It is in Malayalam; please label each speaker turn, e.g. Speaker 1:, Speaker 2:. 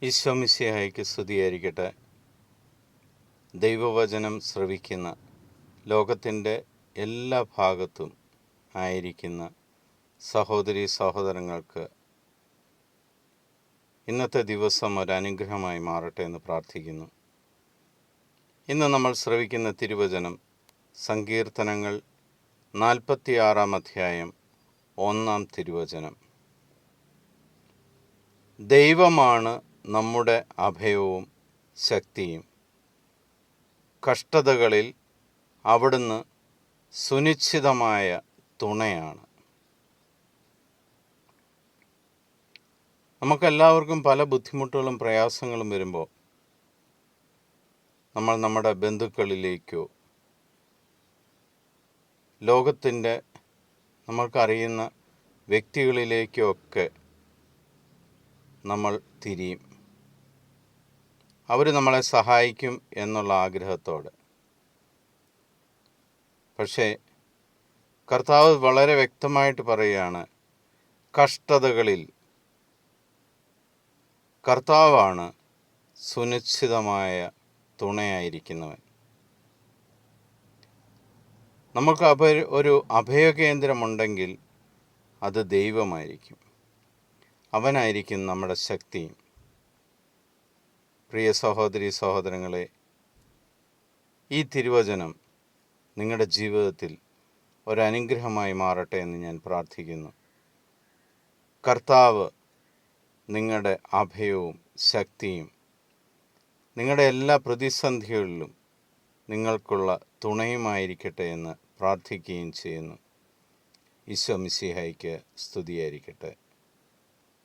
Speaker 1: ഈശോ മിശിഹായ്ക്ക് സ്തുതിയായിരിക്കട്ടെ. ദൈവവചനം ശ്രവിക്കുന്ന ലോകത്തിൻ്റെ എല്ലാ ഭാഗത്തും ആയിരിക്കുന്ന സഹോദരീ സഹോദരങ്ങൾക്ക് ഇന്നത്തെ ദിവസം ഒരനുഗ്രഹമായി മാറട്ടെ എന്ന് പ്രാർത്ഥിക്കുന്നു. ഇന്ന് നമ്മൾ ശ്രവിക്കുന്ന തിരുവചനം സങ്കീർത്തനങ്ങൾ 46 അധ്യായം 1 തിരുവചനം. ദൈവമാണ് നമ്മുടെ അഭയവും ശക്തിയും. കഷ്ടതകളിൽ അവിടുന്ന് സുനിശ്ചിതമായ തുണയാണ്. നമുക്കെല്ലാവർക്കും പല ബുദ്ധിമുട്ടുകളും പ്രയാസങ്ങളും വരുമ്പോൾ നമ്മൾ നമ്മുടെ ബന്ധുക്കളിലേക്കോ ലോകത്തിൻ്റെ നമ്മൾക്കറിയുന്ന വ്യക്തികളിലേക്കോ ഒക്കെ നമ്മൾ തിരിയും. അവർ നമ്മളെ സഹായിക്കും എന്നുള്ള ആഗ്രഹത്തോടെ. പക്ഷേ കർത്താവ് വളരെ വ്യക്തമായിട്ട് പറയുകയാണ്, കഷ്ടതകളിൽ കർത്താവാണ് സുനിശ്ചിതമായ തുണയായിരിക്കുന്നവൻ. നമുക്ക് ഒരു അഭയകേന്ദ്രമുണ്ടെങ്കിൽ അത് ദൈവമായിരിക്കും. അവനായിരിക്കും നമ്മുടെ ശക്തിയും. പ്രിയ സഹോദരീ സഹോദരങ്ങളെ, ഈ തിരുവചനം നിങ്ങളുടെ ജീവിതത്തിൽ ഒരനുഗ്രഹമായി മാറട്ടെ എന്ന് ഞാൻ പ്രാർത്ഥിക്കുന്നു. കർത്താവ് നിങ്ങളുടെ അഭയവും ശക്തിയും നിങ്ങളുടെ എല്ലാ പ്രതിസന്ധികളിലും നിങ്ങൾക്കുള്ള തുണയുമായിരിക്കട്ടെ എന്ന് പ്രാർത്ഥിക്കുകയും ചെയ്യുന്നു. ഈശോ മിശിഹായ്ക്ക് സ്തുതിയായിരിക്കട്ടെ.